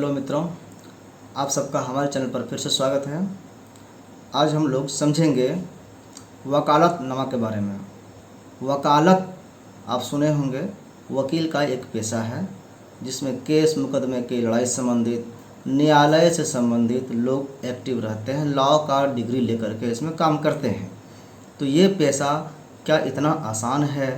Hello मित्रों, आप सबका हमारे चैनल पर फिर से स्वागत है। आज हम लोग समझेंगे वकालतनामा के बारे में। वकालत आप सुने होंगे, वकील का एक पेशा है जिसमें केस मुकदमे की लड़ाई संबंधित, न्यायालय से संबंधित लोग एक्टिव रहते हैं, लॉ का डिग्री लेकर के इसमें काम करते हैं। तो ये पेशा क्या इतना आसान है,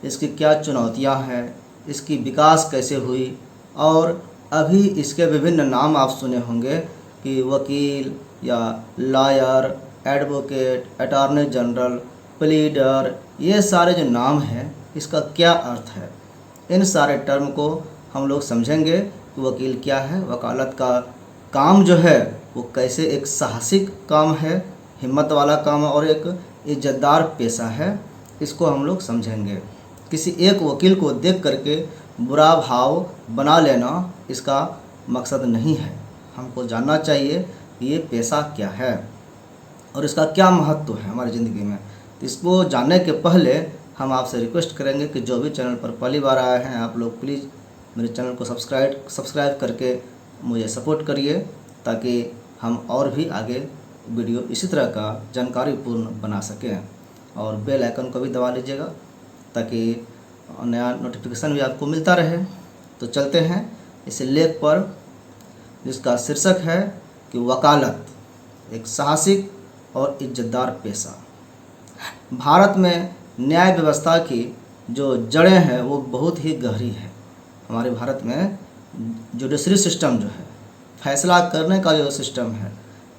इसकी क्या चुनौतियाँ हैं, इसकी विकास कैसे हुई, और अभी इसके विभिन्न नाम आप सुने होंगे कि वकील या lawyer, advocate, attorney general, pleader, ये सारे जो नाम हैं इसका क्या अर्थ है। इन सारे टर्म को हम लोग समझेंगे कि वकील क्या है, वकालत का काम जो है वो कैसे एक साहसिक काम है, हिम्मत वाला काम है और एक इज्जतदार पेशा है। इसको हम लोग समझेंगे। किसी एक वकील को देख करके बुरा भाव बना लेना इसका मकसद नहीं है। हमको जानना चाहिए कि ये पेशा क्या है और इसका क्या महत्व है हमारी ज़िंदगी में। तो इसको जानने के पहले हम आपसे रिक्वेस्ट करेंगे कि जो भी चैनल पर पहली बार आए हैं आप लोग प्लीज़ मेरे चैनल को सब्सक्राइब करके मुझे सपोर्ट करिए, ताकि हम और भी आगे वीडियो इसी तरह का जानकारीपूर्ण बना सकें। और बेल आइकन को भी दबा लीजिएगा ताकि नया नोटिफिकेशन भी आपको मिलता रहे। तो चलते हैं इस लेख पर, जिसका शीर्षक है कि वकालत एक साहसिक और इज्जतदार पेशा। भारत में न्याय व्यवस्था की जो जड़ें हैं वो बहुत ही गहरी है। हमारे भारत में जुडिशरी सिस्टम जो है, फैसला करने का जो सिस्टम है,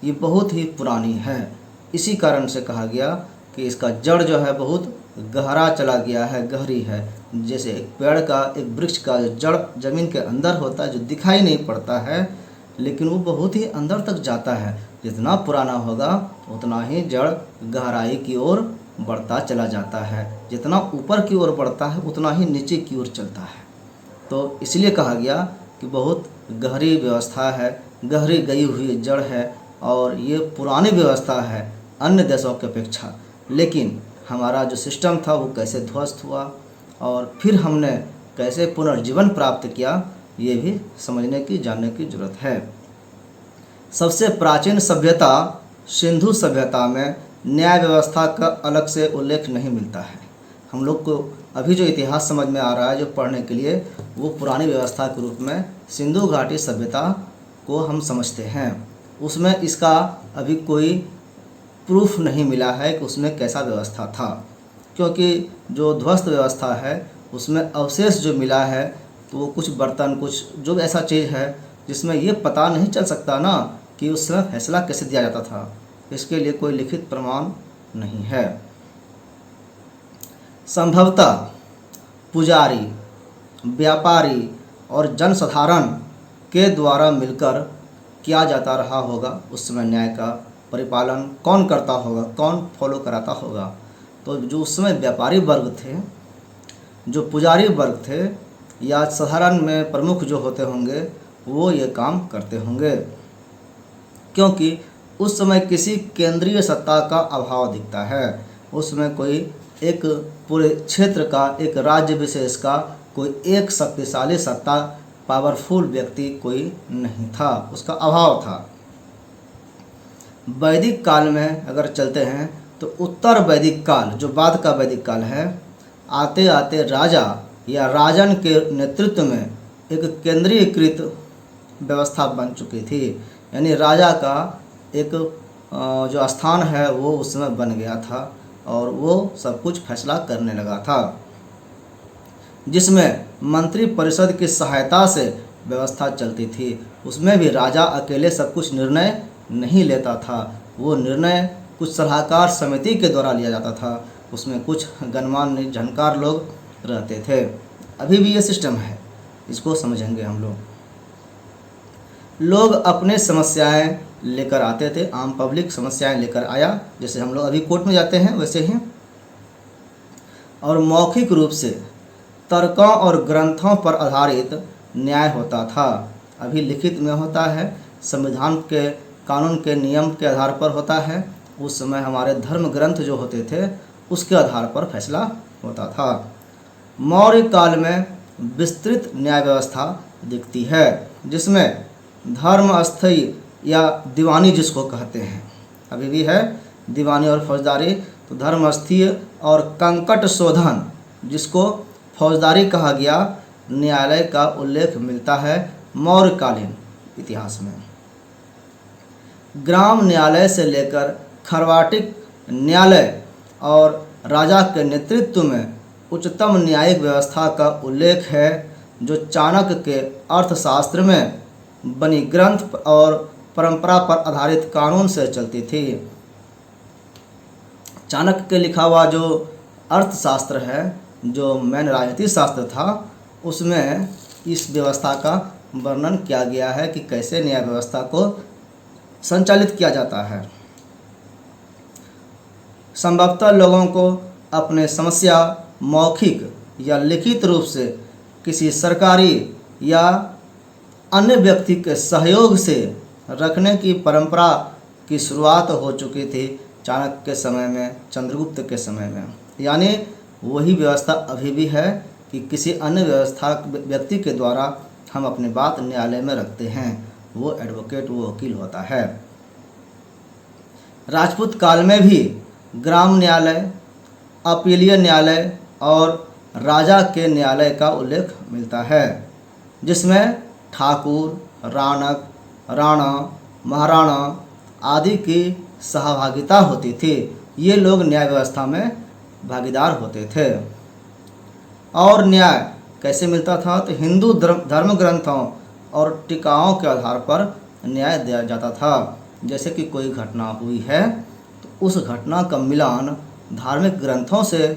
ये बहुत ही पुरानी है। इसी कारण से कहा गया कि इसका जड़ जो है बहुत गहरा चला गया है, गहरी है। जैसे एक पेड़ का, एक वृक्ष का जड़ ज़मीन के अंदर होता है, जो दिखाई नहीं पड़ता है लेकिन वो बहुत ही अंदर तक जाता है। जितना पुराना होगा उतना ही जड़ गहराई की ओर बढ़ता चला जाता है, जितना ऊपर की ओर बढ़ता है उतना ही नीचे की ओर चलता है। तो इसलिए कहा गया कि बहुत गहरी व्यवस्था है, गहरी गई हुई जड़ है और ये पुरानी व्यवस्था है अन्य देशों की अपेक्षा। लेकिन हमारा जो सिस्टम था वो कैसे ध्वस्त हुआ और फिर हमने कैसे पुनर्जीवन प्राप्त किया, ये भी समझने की, जानने की ज़रूरत है। सबसे प्राचीन सभ्यता सिंधु सभ्यता में न्याय व्यवस्था का अलग से उल्लेख नहीं मिलता है। हम लोग को अभी जो इतिहास समझ में आ रहा है, जो पढ़ने के लिए, वो पुरानी व्यवस्था के रूप में सिंधु घाटी सभ्यता को हम समझते हैं। उसमें इसका अभी कोई प्रूफ नहीं मिला है कि उसमें कैसा व्यवस्था था, क्योंकि जो ध्वस्त व्यवस्था है उसमें अवशेष जो मिला है तो वो कुछ बर्तन, कुछ जो ऐसा चीज़ है जिसमें ये पता नहीं चल सकता ना कि उस समय फैसला कैसे दिया जाता था। इसके लिए कोई लिखित प्रमाण नहीं है। संभवतः पुजारी, व्यापारी और जनसाधारण के द्वारा मिलकर किया जाता रहा होगा। उस समय न्याय का परिपालन कौन करता होगा, कौन फॉलो कराता होगा। तो जो उस समय व्यापारी वर्ग थे, जो पुजारी वर्ग थे, या साधारण में प्रमुख जो होते होंगे, वो ये काम करते होंगे, क्योंकि उस समय किसी केंद्रीय सत्ता का अभाव दिखता है। उस समय कोई एक पूरे क्षेत्र का, एक राज्य विशेष का कोई एक शक्तिशाली सत्ता, पावरफुल व्यक्ति कोई नहीं था, उसका अभाव था। वैदिक काल में अगर चलते हैं तो उत्तर वैदिक काल, जो बाद का वैदिक काल है, आते आते राजा या राजन के नेतृत्व में एक केंद्रीकृत व्यवस्था बन चुकी थी। यानी राजा का एक जो स्थान है वो उस समय बन गया था और वो सब कुछ फैसला करने लगा था, जिसमें मंत्री परिषद की सहायता से व्यवस्था चलती थी। उसमें भी राजा अकेले सब कुछ निर्णय नहीं लेता था, वो निर्णय कुछ सलाहकार समिति के द्वारा लिया जाता था। उसमें कुछ गणमान्य जानकार लोग रहते थे। अभी भी ये सिस्टम है, इसको समझेंगे हम लोग अपने समस्याएं लेकर आते थे, आम पब्लिक समस्याएं लेकर आया, जैसे हम लोग अभी कोर्ट में जाते हैं वैसे ही। और मौखिक रूप से तर्कों और ग्रंथों पर आधारित न्याय होता था। अभी लिखित में होता है, संविधान के, कानून के नियम के आधार पर होता है। उस समय हमारे धर्म ग्रंथ जो होते थे उसके आधार पर फैसला होता था। मौर्य काल में विस्तृत न्याय व्यवस्था दिखती है, जिसमें धर्म स्थायी या दीवानी जिसको कहते हैं, अभी भी है दीवानी और फौजदारी। तो धर्म स्थायी और कंकट शोधन जिसको फौजदारी कहा गया, न्यायालय का उल्लेख मिलता है मौर्यकालीन इतिहास में। ग्राम न्यायालय से लेकर खरवाटिक न्यायालय और राजा के नेतृत्व में उच्चतम न्यायिक व्यवस्था का उल्लेख है, जो चाणक्य के अर्थशास्त्र में बनी ग्रंथ और परंपरा पर आधारित कानून से चलती थी। चाणक्य के लिखा हुआ जो अर्थशास्त्र है, जो मेन राजनीतिक शास्त्र था, उसमें इस व्यवस्था का वर्णन किया गया है कि कैसे न्याय व्यवस्था को संचालित किया जाता है। संभवतः लोगों को अपने समस्या मौखिक या लिखित रूप से किसी सरकारी या अन्य व्यक्ति के सहयोग से रखने की परंपरा की शुरुआत हो चुकी थी चाणक्य के समय में, चंद्रगुप्त के समय में। यानी वही व्यवस्था अभी भी है कि किसी अन्य व्यक्ति के द्वारा हम अपनी बात न्यायालय में रखते हैं, वो एडवोकेट, वो वकील होता है। राजपूत काल में भी ग्राम न्यायालय, अपीलीय न्यायालय और राजा के न्यायालय का उल्लेख मिलता है, जिसमें ठाकुर, राणक, राणा, महाराणा आदि की सहभागिता होती थी। ये लोग न्याय व्यवस्था में भागीदार होते थे। और न्याय कैसे मिलता था? तो हिंदू धर्म ग्रंथों और टीकाओं के आधार पर न्याय दिया जाता था। जैसे कि कोई घटना हुई है तो उस घटना का मिलान धार्मिक ग्रंथों से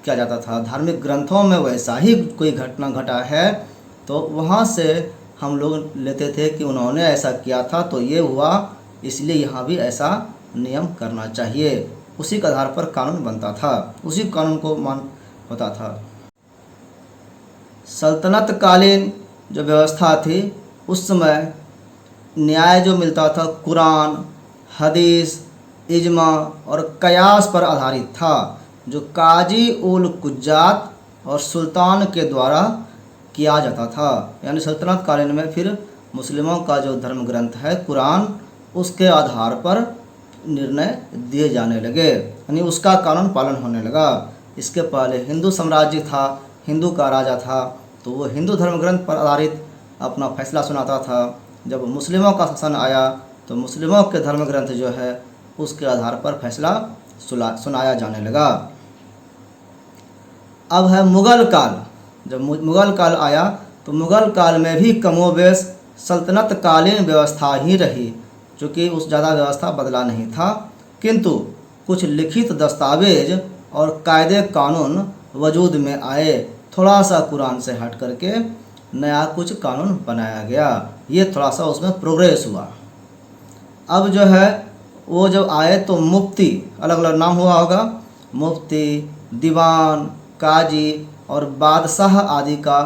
किया जाता था। धार्मिक ग्रंथों में वैसा ही कोई घटना घटा है तो वहाँ से हम लोग लेते थे कि उन्होंने ऐसा किया था तो ये हुआ, इसलिए यहाँ भी ऐसा नियम करना चाहिए। उसी के आधार पर कानून बनता था, उसी कानून को मान होता था। सल्तनत कालीन जो व्यवस्था थी उस समय न्याय जो मिलता था कुरान, हदीस, इज्मा और कयास पर आधारित था, जो काजी उल कुज्जात और सुल्तान के द्वारा किया जाता था। यानी सल्तनत कालीन में फिर मुस्लिमों का जो धर्म ग्रंथ है कुरान, उसके आधार पर निर्णय दिए जाने लगे, यानी उसका कानून पालन होने लगा। इसके पहले हिंदू साम्राज्य था, हिंदू का राजा था, तो वो हिंदू धर्म ग्रंथ पर आधारित अपना फैसला सुनाता था। जब मुस्लिमों का शासन आया तो मुस्लिमों के धर्म ग्रंथ जो है उसके आधार पर फैसला सुनाया जाने लगा। अब है मुग़ल काल। जब मुग़ल काल आया तो मुग़ल काल में भी कमोबेश सल्तनत कालीन व्यवस्था ही रही, चूँकि उस ज़्यादा व्यवस्था बदला नहीं था, किंतु कुछ लिखित दस्तावेज और कायदे कानून वजूद में आए। थोड़ा सा कुरान से हट करके नया कुछ कानून बनाया गया, ये थोड़ा सा उसमें प्रोग्रेस हुआ। अब जो है वो जब आए तो मुफ्ती, अलग अलग नाम हुआ होगा, मुफ्ती, दीवान, काजी और बादशाह आदि का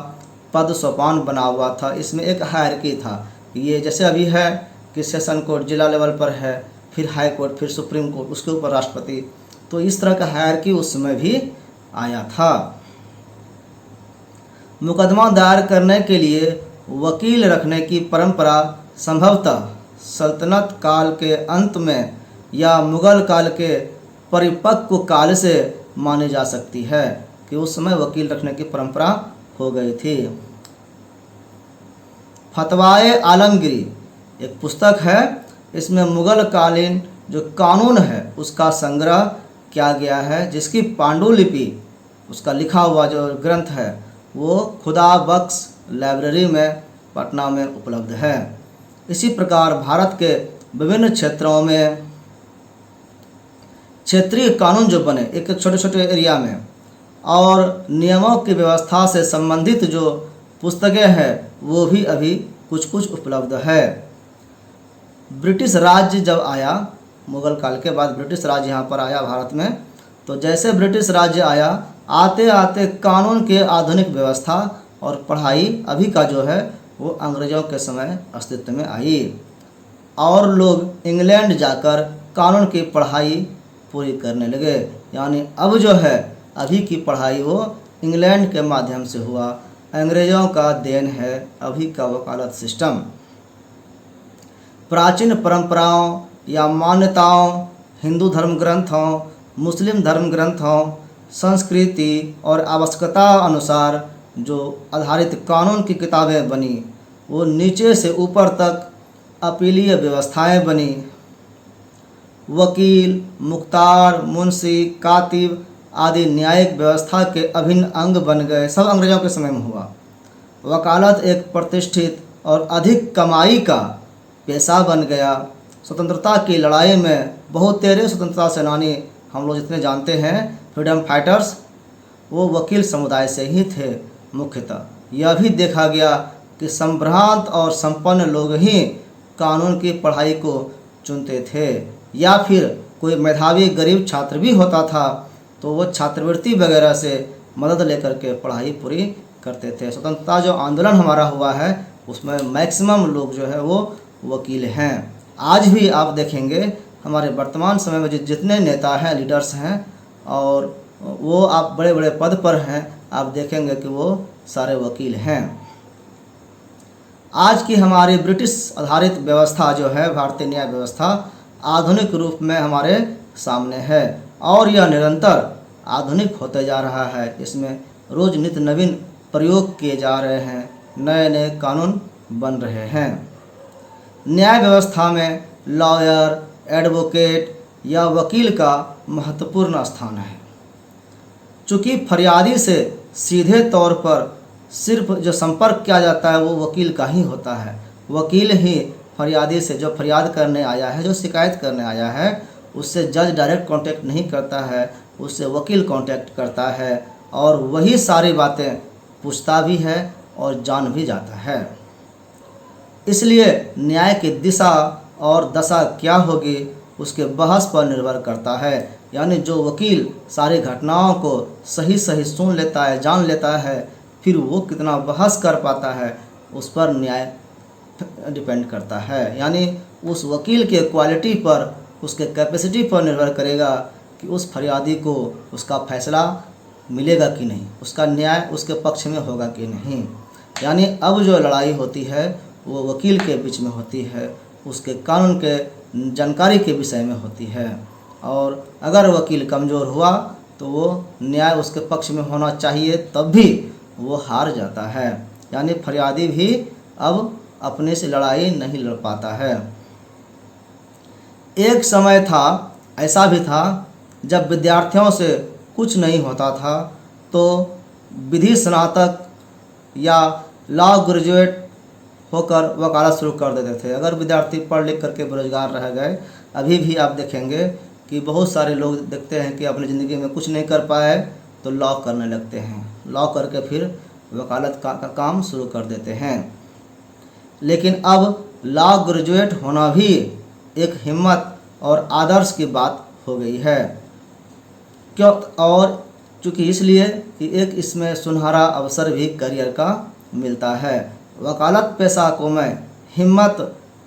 पद सोपान बना हुआ था। इसमें एक हायरकी था, ये जैसे अभी है कि सेशन कोर्ट जिला लेवल पर है, फिर हाई कोर्ट, फिर सुप्रीम कोर्ट, उसके ऊपर राष्ट्रपति, तो इस तरह का हायरकी उस समय भी आया था। मुकदमा दायर करने के लिए वकील रखने की परंपरा संभवतः सल्तनत काल के अंत में या मुग़ल काल के परिपक्व काल से मानी जा सकती है कि उस समय वकील रखने की परंपरा हो गई थी। फतवाए आलमगीरी एक पुस्तक है, इसमें मुग़ल कालीन जो कानून है उसका संग्रह किया गया है, जिसकी पांडुलिपि, उसका लिखा हुआ जो ग्रंथ है वो खुदा बख्श लाइब्रेरी में पटना में उपलब्ध है। इसी प्रकार भारत के विभिन्न क्षेत्रों में क्षेत्रीय कानून जो बने एक एक छोटे छोटे एरिया में, और नियमों की व्यवस्था से संबंधित जो पुस्तकें हैं वो भी अभी कुछ कुछ उपलब्ध है। ब्रिटिश राज्य जब आया, मुग़ल काल के बाद ब्रिटिश राज्य यहाँ पर आया भारत में, तो जैसे ब्रिटिश राज्य आया, आते आते कानून के आधुनिक व्यवस्था और पढ़ाई अभी का जो है वो अंग्रेज़ों के समय अस्तित्व में आई, और लोग इंग्लैंड जाकर कानून की पढ़ाई पूरी करने लगे। यानी अब जो है अभी की पढ़ाई वो इंग्लैंड के माध्यम से हुआ, अंग्रेज़ों का देन है अभी का वकालत सिस्टम। प्राचीन परंपराओं या मान्यताओं, हिंदू धर्म ग्रंथों, मुस्लिम धर्म ग्रंथों, संस्कृति और आवश्यकता अनुसार जो आधारित कानून की किताबें बनी, वो नीचे से ऊपर तक अपीलीय व्यवस्थाएं बनी। वकील, मुख्तार, मुंशी, कातिब आदि न्यायिक व्यवस्था के अभिन्न अंग बन गए। सब अंग्रेजों के समय में हुआ। वकालत एक प्रतिष्ठित और अधिक कमाई का पेशा बन गया। स्वतंत्रता की लड़ाई में बहुतेरे स्वतंत्रता सेनानी हम लोग जितने जानते हैं, फ्रीडम फाइटर्स, वो वकील समुदाय से ही थे मुख्यतः। यह भी देखा गया कि संभ्रांत और संपन्न लोग ही कानून की पढ़ाई को चुनते थे, या फिर कोई मेधावी गरीब छात्र भी होता था तो वो छात्रवृत्ति वगैरह से मदद लेकर के पढ़ाई पूरी करते थे। स्वतंत्रता जो आंदोलन हमारा हुआ है उसमें मैक्सिमम लोग जो है वो वकील हैं। आज भी आप देखेंगे हमारे वर्तमान समय में जितने नेता हैं, लीडर्स हैं, और वो आप बड़े बड़े पद पर हैं, आप देखेंगे कि वो सारे वकील हैं। आज की हमारी ब्रिटिश आधारित व्यवस्था जो है, भारतीय न्याय व्यवस्था, आधुनिक रूप में हमारे सामने है और यह निरंतर आधुनिक होते जा रहा है। इसमें रोज़ नित्य नवीन प्रयोग किए जा रहे हैं, नए नए कानून बन रहे हैं। न्याय व्यवस्था में लॉयर, एडवोकेट या वकील का महत्वपूर्ण स्थान है। चूँकि फरियादी से सीधे तौर पर सिर्फ जो संपर्क किया जाता है वो वकील का ही होता है। वकील ही फरियादी से, जो फरियाद करने आया है, जो शिकायत करने आया है, उससे जज डायरेक्ट कांटेक्ट नहीं करता है, उससे वकील कांटेक्ट करता है और वही सारी बातें पूछता भी है और जान भी जाता है। इसलिए न्याय की दिशा और दशा क्या होगी उसके बहस पर निर्भर करता है। यानी जो वकील सारी घटनाओं को सही सही सुन लेता है, जान लेता है, फिर वो कितना बहस कर पाता है उस पर न्याय डिपेंड करता है। यानी उस वकील के क्वालिटी पर, उसके कैपेसिटी पर निर्भर करेगा कि उस फरियादी को उसका फैसला मिलेगा कि नहीं, उसका न्याय उसके पक्ष में होगा कि नहीं। यानी अब जो लड़ाई होती है वो वकील के बीच में होती है, उसके कानून के जानकारी के विषय में होती है। और अगर वकील कमज़ोर हुआ तो वो न्याय उसके पक्ष में होना चाहिए, तब भी वो हार जाता है। यानी फरियादी भी अब अपने से लड़ाई नहीं लड़ पाता है। एक समय था, ऐसा भी था, जब विद्यार्थियों से कुछ नहीं होता था तो विधि स्नातक या लॉ ग्रेजुएट होकर वकालत शुरू कर देते थे। अगर विद्यार्थी पढ़ लिख करके बेरोजगार रह गए, अभी भी आप देखेंगे कि बहुत सारे लोग देखते हैं कि अपनी ज़िंदगी में कुछ नहीं कर पाए तो लॉ करने लगते हैं, लॉ करके फिर वकालत का काम शुरू कर देते हैं। लेकिन अब लॉ ग्रेजुएट होना भी एक हिम्मत और आदर्श की बात हो गई है। क्यों? और चूँकि इसलिए कि एक इसमें सुनहरा अवसर भी करियर का मिलता है। वकालत पेशा को मैं हिम्मत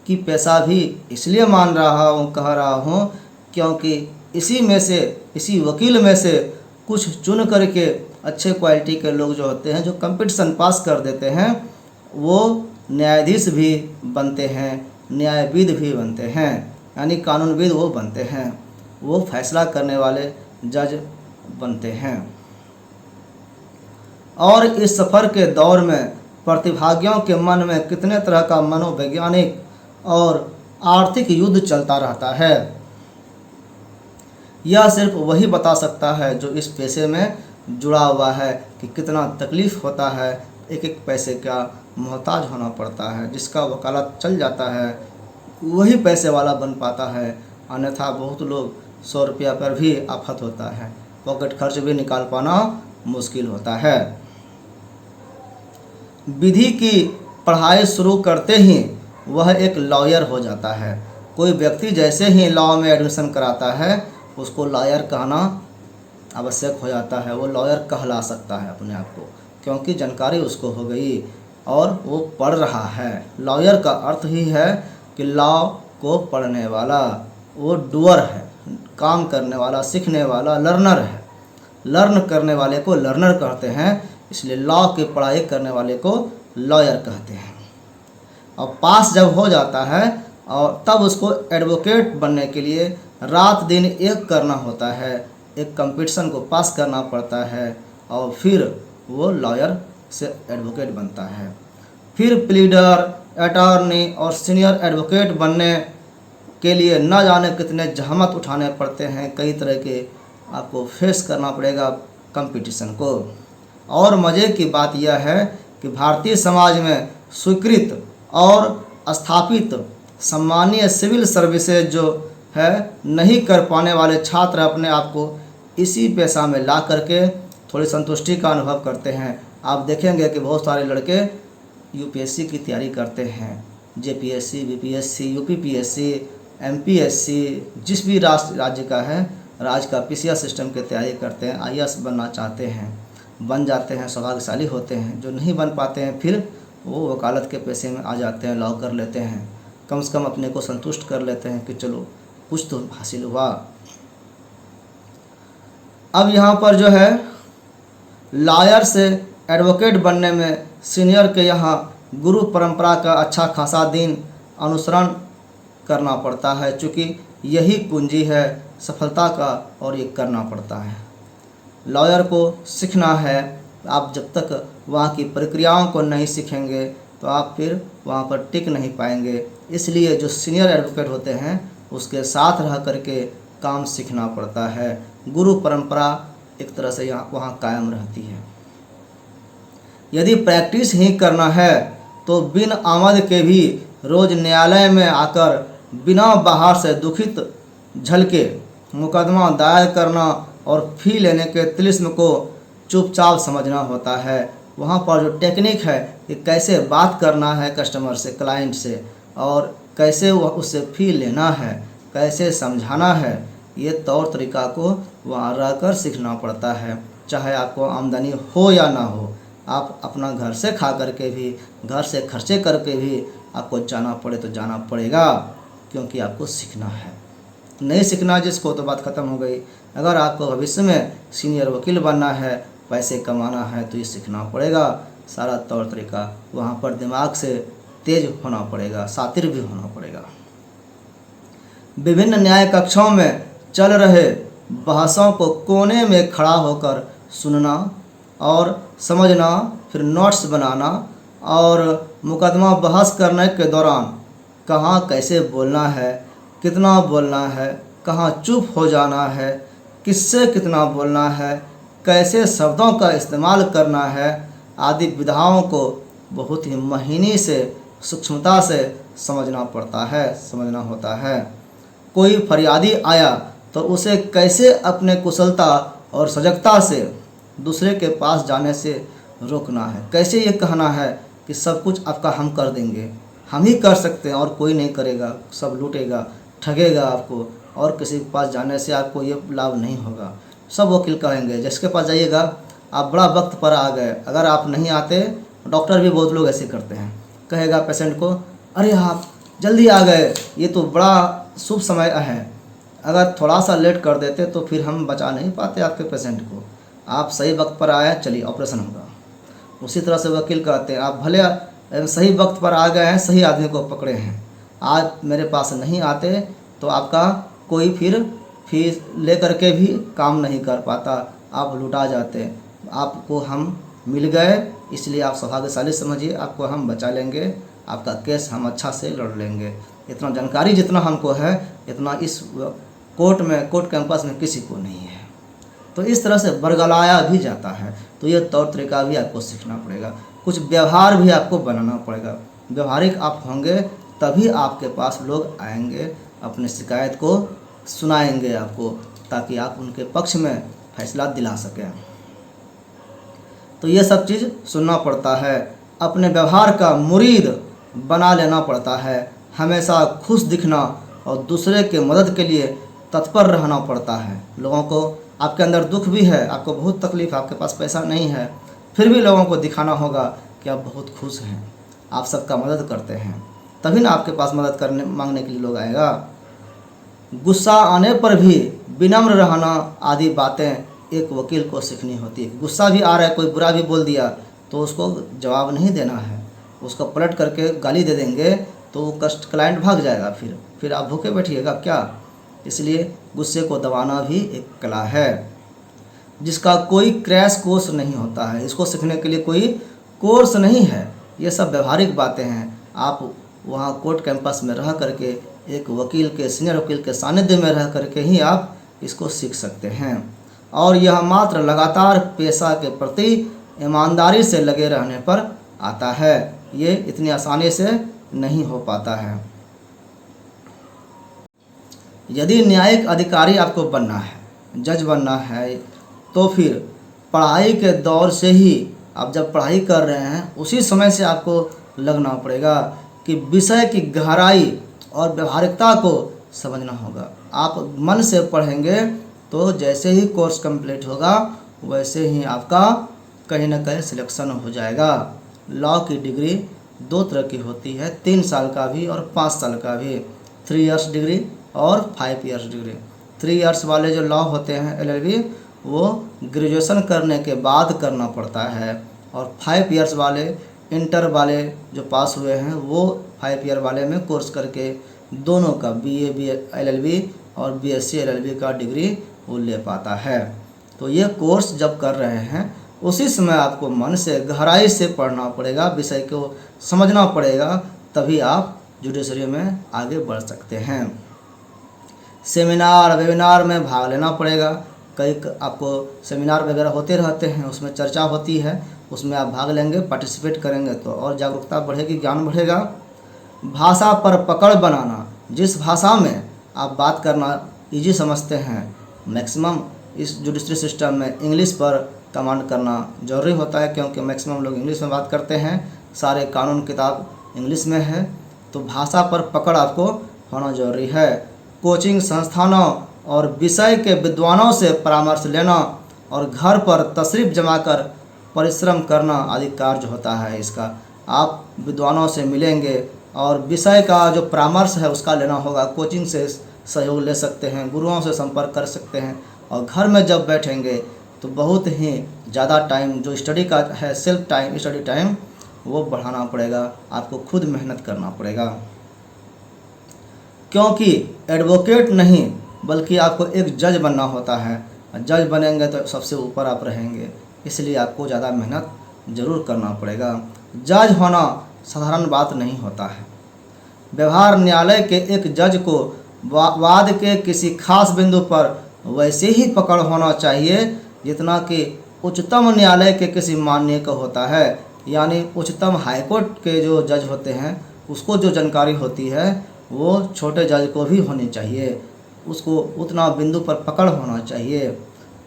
की पेशा भी इसलिए मान रहा हूँ, कह रहा हूँ, क्योंकि इसी वकील में से कुछ चुन करके अच्छे क्वालिटी के लोग जो होते हैं, जो कंपटीशन पास कर देते हैं, वो न्यायाधीश भी बनते हैं, न्यायविद भी बनते हैं, यानी कानूनविद वो बनते हैं, वो फैसला करने वाले जज बनते हैं। और इस सफ़र के दौर में प्रतिभागियों के मन में कितने तरह का मनोवैज्ञानिक और आर्थिक युद्ध चलता रहता है, यह सिर्फ वही बता सकता है जो इस पेशे में जुड़ा हुआ है कि कितना तकलीफ़ होता है, एक एक पैसे का मोहताज होना पड़ता है। जिसका वकालत चल जाता है वही पैसे वाला बन पाता है, अन्यथा बहुत लोग 100 रुपया पर भी आफत होता है, पॉकेट खर्च भी निकाल पाना मुश्किल होता है। विधि की पढ़ाई शुरू करते ही वह एक लॉयर हो जाता है। कोई व्यक्ति जैसे ही लॉ में एडमिशन कराता है उसको लॉयर कहना आवश्यक हो जाता है, वो लॉयर कहला सकता है अपने आप को, क्योंकि जानकारी उसको हो गई और वो पढ़ रहा है। लॉयर का अर्थ ही है कि लॉ को पढ़ने वाला, वो डूअर है, काम करने वाला, सीखने वाला, लर्नर है। लर्न करने वाले को लर्नर कहते हैं, इसलिए लॉ की पढ़ाई करने वाले को लॉयर कहते हैं। और पास जब हो जाता है और तब उसको एडवोकेट बनने के लिए रात दिन एक करना होता है, एक कंपटीशन को पास करना पड़ता है और फिर वो लॉयर से एडवोकेट बनता है। फिर प्लीडर, अटॉर्नी और सीनियर एडवोकेट बनने के लिए न जाने कितने जहमत उठाने पड़ते हैं, कई तरह के आपको फेस करना पड़ेगा कंपटीशन को। और मज़े की बात यह है कि भारतीय समाज में स्वीकृत और स्थापित सम्मानीय सिविल सर्विसेज जो है नहीं कर पाने वाले छात्र अपने आप को इसी पेशा में ला करके थोड़ी संतुष्टि का अनुभव करते हैं। आप देखेंगे कि बहुत सारे लड़के यूपीएससी की तैयारी करते हैं, जेपीएससी, बीपीएससी, यूपीपीएससी, एमपीएससी, जिस भी राज्य का है, राज्य का पीसीएस सिस्टम की तैयारी करते हैं, आईएएस बनना चाहते हैं, बन जाते हैं, सौभाग्यशाली होते हैं। जो नहीं बन पाते हैं फिर वो वकालत के पेशे में आ जाते हैं, लॉ कर लेते हैं, कम से कम अपने को संतुष्ट कर लेते हैं कि चलो कुछ तो हासिल हुआ। अब यहाँ पर जो है लॉयर से एडवोकेट बनने में सीनियर के यहाँ गुरु परंपरा का अच्छा खासा दिन अनुसरण करना पड़ता है, चूँकि यही कुंजी है सफलता का और ये करना पड़ता है। लॉयर को सीखना है, आप जब तक वहाँ की प्रक्रियाओं को नहीं सीखेंगे तो आप फिर वहाँ पर टिक नहीं पाएंगे। इसलिए जो सीनियर एडवोकेट होते हैं उसके साथ रह करके काम सीखना पड़ता है। गुरु परंपरा एक तरह से यहाँ वहाँ कायम रहती है। यदि प्रैक्टिस ही करना है तो बिन आमद के भी रोज़ न्यायालय में आकर बिना बाहर से दुखित झलके मुकदमा दायर करना और फी लेने के तिलिस्म को चुपचाप समझना होता है। वहाँ पर जो टेक्निक है कि कैसे बात करना है कस्टमर से, क्लाइंट से, और कैसे वह उससे फी लेना है, कैसे समझाना है, ये तौर तरीका को वहाँ रहकर सीखना पड़ता है। चाहे आपको आमदनी हो या ना हो, आप अपना घर से खा करके भी, घर से खर्चे करके भी आपको जाना पड़े तो जाना पड़ेगा, क्योंकि आपको सीखना है। नहीं सीखना जिसको तो बात ख़त्म हो गई। अगर आपको भविष्य में सीनियर वकील बनना है, पैसे कमाना है, तो ये सीखना पड़ेगा। सारा तौर तरीका वहाँ पर दिमाग से तेज होना पड़ेगा, शातिर भी होना पड़ेगा। विभिन्न न्याय कक्षों में चल रहे बहसों को कोने में खड़ा होकर सुनना और समझना, फिर नोट्स बनाना और मुकदमा बहस करने के दौरान कहाँ कैसे बोलना है, कितना बोलना है, कहाँ चुप हो जाना है, किससे कितना बोलना है, कैसे शब्दों का इस्तेमाल करना है, आदि विधाओं को बहुत ही महीनी से सूक्ष्मता से समझना पड़ता है, समझना होता है। कोई फरियादी आया तो उसे कैसे अपने कुशलता और सजगता से दूसरे के पास जाने से रोकना है, कैसे ये कहना है कि सब कुछ आपका हम कर देंगे, हम ही कर सकते हैं और कोई नहीं करेगा, सब लूटेगा, ठगेगा आपको, और किसी के पास जाने से आपको ये लाभ नहीं होगा। सब वकील कहेंगे जिसके पास जाइएगा आप बड़ा वक्त पर आ गए, अगर आप नहीं आते, डॉक्टर भी बहुत लोग ऐसे करते हैं, कहेगा पेशेंट को, अरे आप जल्दी आ गए, ये तो बड़ा शुभ समय है, अगर थोड़ा सा लेट कर देते तो फिर हम बचा नहीं पाते आपके पेशेंट को, आप सही वक्त पर आए, चलिए ऑपरेशन होगा। उसी तरह से वकील कहते हैं, आप भले सही वक्त पर आ गए हैं, सही आदमी को पकड़े हैं, आज मेरे पास नहीं आते तो आपका कोई फिर फीस ले करके भी काम नहीं कर पाता, आप लुटा जाते। आपको हम मिल गए, इसलिए आप सौभाग्यशाली समझिए, आपको हम बचा लेंगे, आपका केस हम अच्छा से लड़ लेंगे। इतना जानकारी जितना हमको है, इतना इस कोर्ट कैंपस में किसी को नहीं है। तो इस तरह से बरगलाया भी जाता है। तो ये तौर तरीका भी आपको सीखना पड़ेगा, कुछ व्यवहार भी आपको बनाना पड़ेगा। व्यवहारिक आप होंगे तभी आपके पास लोग आएंगे, अपनी शिकायत को सुनाएंगे आपको, ताकि आप उनके पक्ष में फैसला दिला सकें। तो ये सब चीज़ सुनना पड़ता है, अपने व्यवहार का मुरीद बना लेना पड़ता है, हमेशा खुश दिखना और दूसरे के मदद के लिए तत्पर रहना पड़ता है। लोगों को, आपके अंदर दुख भी है, आपको बहुत तकलीफ, आपके पास पैसा नहीं है, फिर भी लोगों को दिखाना होगा कि आप बहुत खुश हैं, आप सबका मदद करते हैं, तभी ना आपके पास मदद करने मांगने के लिए लोग आएगा। गुस्सा आने पर भी विनम्र रहना आदि बातें एक वकील को सीखनी होती है। गुस्सा भी आ रहा है, कोई बुरा भी बोल दिया तो उसको जवाब नहीं देना है, उसको पलट करके गाली दे देंगे तो वो क्लाइंट भाग जाएगा, फिर आप भूखे बैठिएगा क्या। इसलिए गुस्से को दबाना भी एक कला है जिसका कोई क्रैश कोर्स नहीं होता है। इसको सीखने के लिए कोई कोर्स नहीं है, ये सब व्यवहारिक बातें हैं। आप वहाँ कोर्ट कैंपस में रह करके एक वकील के, सीनियर वकील के सानिध्य में रह करके ही आप इसको सीख सकते हैं। और यह मात्र लगातार पेशा के प्रति ईमानदारी से लगे रहने पर आता है, ये इतनी आसानी से नहीं हो पाता है। यदि न्यायिक अधिकारी आपको बनना है, जज बनना है, तो फिर पढ़ाई के दौर से ही, आप जब पढ़ाई कर रहे हैं उसी समय से आपको लगना पड़ेगा कि विषय की गहराई और व्यवहारिकता को समझना होगा। आप मन से पढ़ेंगे तो जैसे ही कोर्स कंप्लीट होगा वैसे ही आपका कहीं ना कहीं सिलेक्शन हो जाएगा। लॉ की डिग्री 2 तरह की होती है, 3 साल का भी और 5 साल का भी, 3 इयर्स डिग्री और 5 इयर्स डिग्री। 3 इयर्स वाले जो लॉ होते हैं LLB, वो ग्रेजुएशन करने के बाद करना पड़ता है, और 5 इयर्स वाले, इंटर वाले जो पास हुए हैं वो 5 ईयर वाले में कोर्स करके दोनों का BA LLB और BSc LLB का डिग्री वो ले पाता है। तो ये कोर्स जब कर रहे हैं उसी समय आपको मन से गहराई से पढ़ना पड़ेगा, विषय को समझना पड़ेगा, तभी आप जुडिशरी में आगे बढ़ सकते हैं। सेमिनार वेबिनार में भाग लेना पड़ेगा। कई आपको सेमिनार वगैरह होते रहते हैं, उसमें चर्चा होती है, उसमें आप भाग लेंगे, पार्टिसिपेट करेंगे तो और जागरूकता बढ़ेगी, ज्ञान बढ़ेगा। भाषा पर पकड़ बनाना, जिस भाषा में आप बात करना इजी समझते हैं, मैक्सिमम इस जुडिशरी सिस्टम में इंग्लिश पर कमांड करना ज़रूरी होता है, क्योंकि मैक्सिमम लोग इंग्लिश में बात करते हैं, सारे कानून किताब इंग्लिश में है, तो भाषा पर पकड़ आपको होना जरूरी है। कोचिंग संस्थानों और विषय के विद्वानों से परामर्श लेना और घर पर तशरीफ जमा कर परिश्रम करना आदि कार्य होता है इसका। आप विद्वानों से मिलेंगे और विषय का जो परामर्श है उसका लेना होगा, कोचिंग से सहयोग ले सकते हैं, गुरुओं से संपर्क कर सकते हैं, और घर में जब बैठेंगे तो बहुत ही ज़्यादा टाइम जो स्टडी का है, सेल्फ टाइम, स्टडी टाइम, वो बढ़ाना पड़ेगा, आपको खुद मेहनत करना पड़ेगा। क्योंकि एडवोकेट नहीं बल्कि आपको एक जज बनना होता है, जज बनेंगे तो सबसे ऊपर आप रहेंगे, इसलिए आपको ज़्यादा मेहनत ज़रूर करना पड़ेगा। जज होना साधारण बात नहीं होता है। व्यवहार न्यायालय के एक जज को वाद के किसी खास बिंदु पर वैसे ही पकड़ होना चाहिए जितना कि उच्चतम न्यायालय के किसी माननीय का होता है। यानी उच्चतम हाईकोर्ट के जो जज होते हैं उसको जो जानकारी होती है वो छोटे जज को भी होनी चाहिए, उसको उतना बिंदु पर पकड़ होना चाहिए।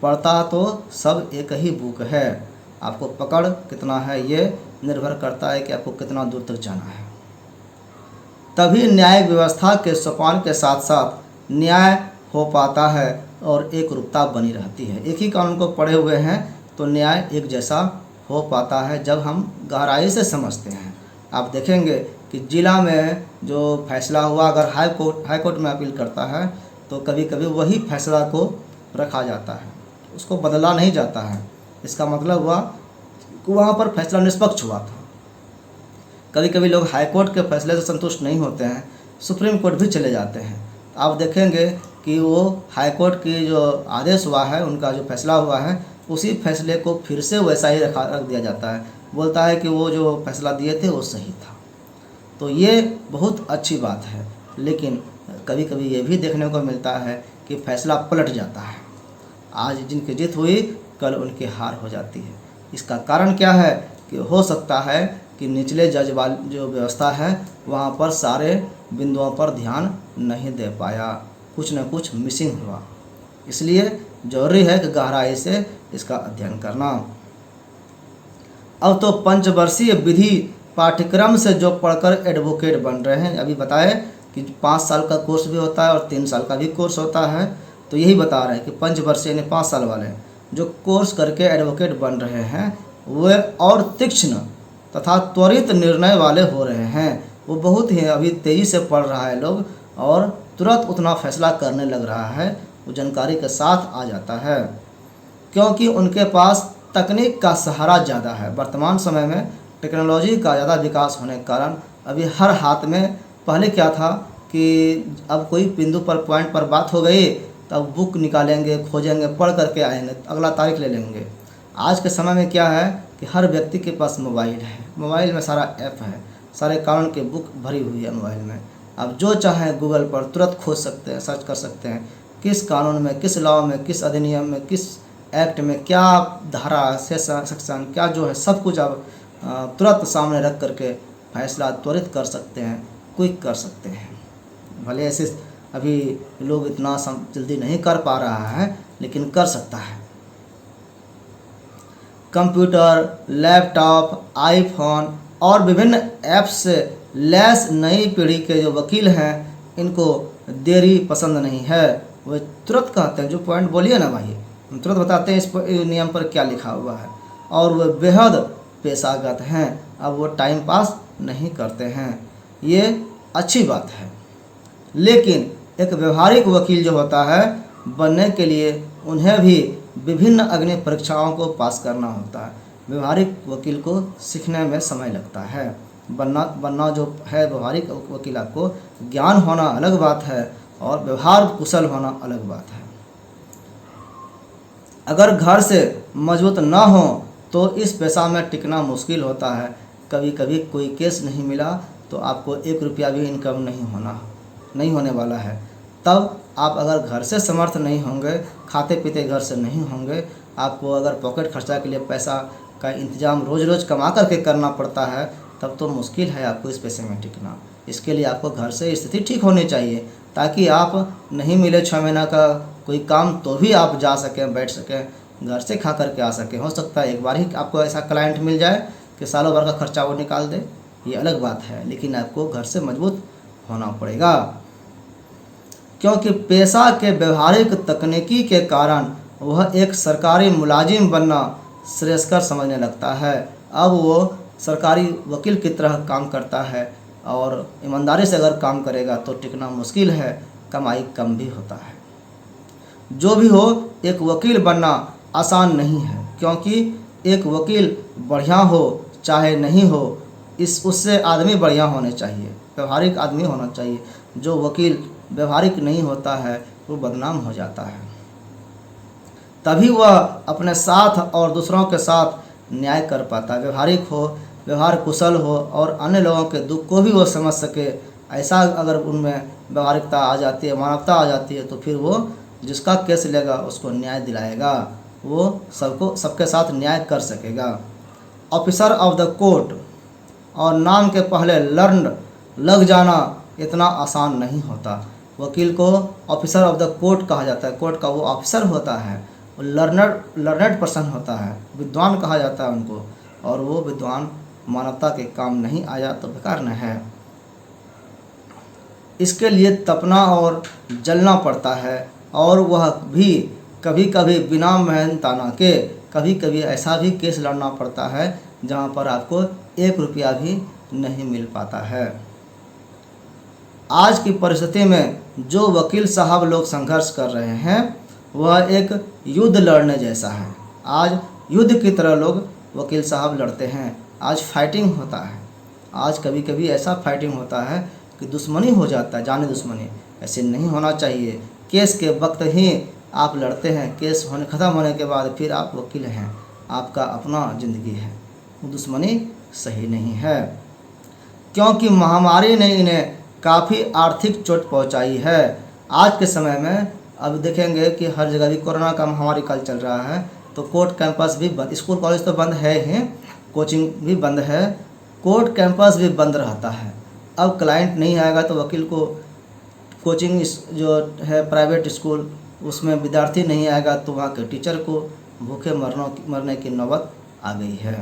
पढ़ता तो सब एक ही बुक है, आपको पकड़ कितना है ये निर्भर करता है कि आपको कितना दूर तक जाना है। तभी न्यायिक व्यवस्था के सोपान के साथ साथ न्याय हो पाता है और एक रूपता बनी रहती है। एक ही कानून को पढ़े हुए हैं तो न्याय एक जैसा हो पाता है जब हम गहराई से समझते हैं। आप देखेंगे कि जिला में जो फैसला हुआ, अगर हाई कोर्ट में अपील करता है तो कभी कभी वही फैसला को रखा जाता है, उसको बदला नहीं जाता है। इसका मतलब हुआ कि वहाँ पर फैसला निष्पक्ष हुआ था। कभी कभी लोग हाई कोर्ट के फैसले से संतुष्ट नहीं होते हैं, सुप्रीम कोर्ट भी चले जाते हैं। आप देखेंगे कि वो हाई कोर्ट की जो आदेश हुआ है, उनका जो फैसला हुआ है, उसी फैसले को फिर से वैसा ही रख दिया जाता है, बोलता है कि वो जो फैसला दिए थे वो सही था। तो ये बहुत अच्छी बात है, लेकिन कभी कभी ये भी देखने को मिलता है कि फैसला पलट जाता है। आज जिनकी जीत हुई कल उनकी हार हो जाती है। इसका कारण क्या है कि हो सकता है कि निचले जज वाली जो व्यवस्था है वहाँ पर सारे बिंदुओं पर ध्यान नहीं दे पाया, कुछ न कुछ मिसिंग हुआ। इसलिए जरूरी है कि गहराई से इसका अध्ययन करना। अब तो पंचवर्षीय विधि पाठ्यक्रम से जो पढ़कर एडवोकेट बन रहे हैं, अभी बताए कि 5 साल का कोर्स भी होता है और 3 साल का भी कोर्स होता है, तो यही बता रहे हैं कि पंचवर्षीय यानी 5 साल वाले जो कोर्स करके एडवोकेट बन रहे हैं वे और तीक्ष्ण तथा त्वरित निर्णय वाले हो रहे हैं। वो बहुत ही अभी तेज़ी से पढ़ रहा है लोग और तुरंत उतना फैसला करने लग रहा है, वो जानकारी के साथ आ जाता है, क्योंकि उनके पास तकनीक का सहारा ज़्यादा है। वर्तमान समय में टेक्नोलॉजी का ज़्यादा विकास होने के कारण अभी हर हाथ में पहले क्या था कि अब कोई बिंदु पर पॉइंट पर बात हो गई तब बुक निकालेंगे, खोजेंगे, पढ़ करके आएंगे, अगला तारीख ले लेंगे। आज के समय में क्या है कि हर व्यक्ति के पास मोबाइल है, मोबाइल में सारा ऐप है, सारे कानून की बुक भरी हुई है मोबाइल में। अब जो चाहे गूगल पर तुरंत खोज सकते हैं, सर्च कर सकते हैं, किस कानून में, किस लॉ में, किस अधिनियम में, किस एक्ट में क्या धारा सेक्शन क्या जो है, सब कुछ आप तुरंत सामने रख करके फैसला त्वरित कर सकते हैं, क्विक कर सकते हैं। भले ऐसे अभी लोग इतना जल्दी नहीं कर पा रहा है, लेकिन कर सकता है। कंप्यूटर, लैपटॉप, आईफोन और विभिन्न ऐप्स से लैस नई पीढ़ी के जो वकील हैं, इनको देरी पसंद नहीं है। वे तुरंत कहते हैं, जो पॉइंट बोलिए ना भाई, हम तुरंत बताते हैं इस नियम पर क्या लिखा हुआ है, और वे बेहद पेशागत हैं। अब वो टाइम पास नहीं करते हैं, ये अच्छी बात है। लेकिन एक व्यवहारिक वकील जो होता है, बनने के लिए उन्हें भी विभिन्न अग्नि परीक्षाओं को पास करना होता है। व्यवहारिक वकील को सीखने में समय लगता है। बनना जो है व्यवहारिक वकील, आपको ज्ञान होना अलग बात है और व्यवहार कुशल होना अलग बात है। अगर घर से मजबूत ना हो तो इस पेशा में टिकना मुश्किल होता है। कभी कभी कोई केस नहीं मिला तो आपको 1 रुपया भी इनकम नहीं होने वाला है। तब आप अगर घर से समर्थ नहीं होंगे, खाते पीते घर से नहीं होंगे, आपको अगर पॉकेट खर्चा के लिए पैसा का इंतजाम रोज़ रोज़ कमा करके करना पड़ता है, तब तो मुश्किल है आपको इस पैसे में टिकना। इसके लिए आपको घर से स्थिति ठीक होनी चाहिए, ताकि आप नहीं मिले 6 महीना का कोई काम तो भी आप जा सकें, बैठ सकें, घर से खा करके आ सकें। हो सकता है एक बार ही आपको ऐसा क्लाइंट मिल जाए कि सालों भर का खर्चा वो निकाल दे, ये अलग बात है, लेकिन आपको घर से मजबूत होना पड़ेगा। क्योंकि पेशा के व्यवहारिक तकनीकी के कारण वह एक सरकारी मुलाजिम बनना श्रेयस्कर समझने लगता है। अब वो सरकारी वकील की तरह काम करता है और ईमानदारी से अगर काम करेगा तो टिकना मुश्किल है, कमाई कम भी होता है। जो भी हो, एक वकील बनना आसान नहीं है, क्योंकि एक वकील बढ़िया हो चाहे नहीं हो, उससे आदमी बढ़िया होने चाहिए, व्यवहारिक आदमी होना चाहिए। जो वकील व्यवहारिक नहीं होता है वो बदनाम हो जाता है। तभी वह अपने साथ और दूसरों के साथ न्याय कर पाता है। व्यवहारिक हो, व्यवहार कुशल हो और अन्य लोगों के दुख को भी वो समझ सके। ऐसा अगर उनमें व्यवहारिकता आ जाती है, मानवता आ जाती है, तो फिर वो जिसका केस लेगा उसको न्याय दिलाएगा, वो सबके साथ न्याय कर सकेगा। ऑफिसर ऑफ द कोर्ट और नाम के पहले लर्न लग जाना इतना आसान नहीं होता। वकील को ऑफिसर ऑफ द कोर्ट कहा जाता है, कोर्ट का वो ऑफिसर होता है, लर्नड पर्सन होता है, विद्वान कहा जाता है उनको, और वो विद्वान मानवता के काम नहीं आया तो बेकार न है। इसके लिए तपना और जलना पड़ता है, और वह भी कभी कभी बिना मेहनताना के, कभी कभी ऐसा भी केस लड़ना पड़ता है जहाँ पर आपको 1 रुपया भी नहीं मिल पाता है। आज की परिस्थिति में जो वकील साहब लोग संघर्ष कर रहे हैं वह एक युद्ध लड़ने जैसा है। आज युद्ध की तरह लोग वकील साहब लड़ते हैं। आज फाइटिंग होता है, आज कभी कभी ऐसा फाइटिंग होता है कि दुश्मनी हो जाता है, जाने दुश्मनी। ऐसे नहीं होना चाहिए। केस के वक्त ही आप लड़ते हैं, केस ख़त्म होने के बाद फिर आप वकील हैं, आपका अपना ज़िंदगी है, वो दुश्मनी सही नहीं है। क्योंकि महामारी ने इन्हें काफ़ी आर्थिक चोट पहुंचाई है। आज के समय में अब देखेंगे कि हर जगह भी कोरोना का महामारी काल चल रहा है, तो कोर्ट कैंपस भी बंद, स्कूल कॉलेज तो बंद है ही, कोचिंग भी बंद है, कोर्ट कैंपस भी बंद रहता है। अब क्लाइंट नहीं आएगा तो वकील को कोचिंग जो है प्राइवेट स्कूल, उसमें विद्यार्थी नहीं आएगा तो वहाँ के टीचर को भूखे मरने की नौबत आ गई है।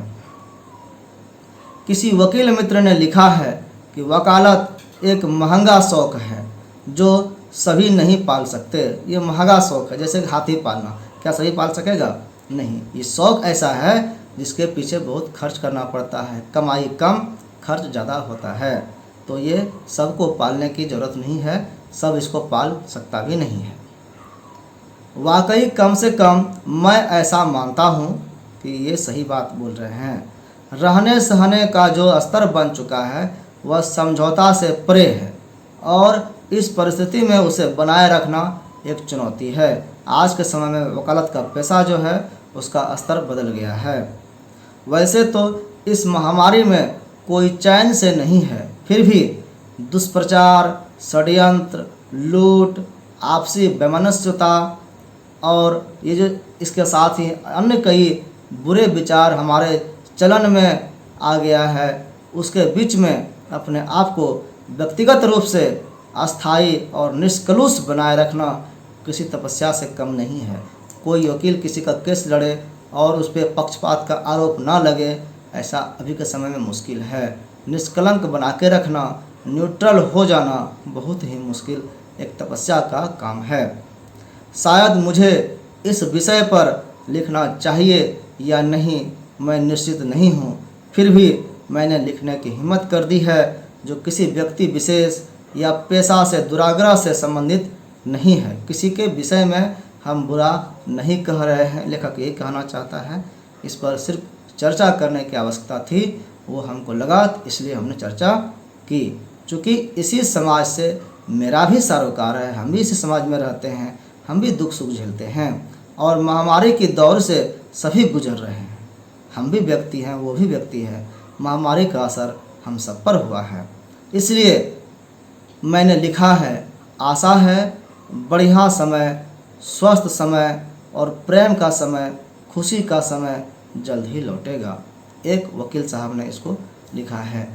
किसी वकील मित्र ने लिखा है कि वकालत एक महंगा शौक़ है जो सभी नहीं पाल सकते। ये महंगा शौक़ है, जैसे हाथी पालना, क्या सभी पाल सकेगा? नहीं। ये शौक़ ऐसा है जिसके पीछे बहुत खर्च करना पड़ता है, कमाई कम खर्च ज़्यादा होता है। तो ये सबको पालने की ज़रूरत नहीं है, सब इसको पाल सकता भी नहीं है। वाकई कम से कम मैं ऐसा मानता हूँ कि ये सही बात बोल रहे हैं। रहने सहने का जो स्तर बन चुका है वह समझौता से परे है। और इस परिस्थिति में उसे बनाए रखना एक चुनौती है। आज के समय में वकालत का पेशा जो है उसका स्तर बदल गया है। वैसे तो इस महामारी में कोई चैन से नहीं है, फिर भी दुष्प्रचार, षड्यंत्र, लूट, आपसी वैमनस्यता और ये जो इसके साथ ही अन्य कई बुरे विचार हमारे चलन में आ गया है, उसके बीच में अपने आप को व्यक्तिगत रूप से अस्थायी और निष्कलुष बनाए रखना किसी तपस्या से कम नहीं है। कोई वकील किसी का केस लड़े और उस पर पक्षपात का आरोप ना लगे, ऐसा अभी के समय में मुश्किल है। निष्कलंक बना के रखना, न्यूट्रल हो जाना बहुत ही मुश्किल एक तपस्या का काम है। शायद मुझे इस विषय पर लिखना चाहिए या नहीं मैं निश्चित नहीं हूँ, फिर भी मैंने लिखने की हिम्मत कर दी है, जो किसी व्यक्ति विशेष या पेशा से दुराग्रह से संबंधित नहीं है। किसी के विषय में हम बुरा नहीं कह रहे हैं, लेखक यही कहना चाहता है। इस पर सिर्फ चर्चा करने की आवश्यकता थी, वो हमको लगा, इसलिए हमने चर्चा की। चूँकि इसी समाज से मेरा भी सरोकार है, हम भी इसी समाज में रहते हैं, हम भी दुख सुख झेलते हैं और महामारी की दौर से सभी गुजर रहे हैं। हम भी व्यक्ति हैं, वो भी व्यक्ति है। महामारी का असर हम सब पर हुआ है, इसलिए मैंने लिखा है। आशा है बढ़िया समय, स्वस्थ समय और प्रेम का समय, खुशी का समय जल्द ही लौटेगा। एक वकील साहब ने इसको लिखा है।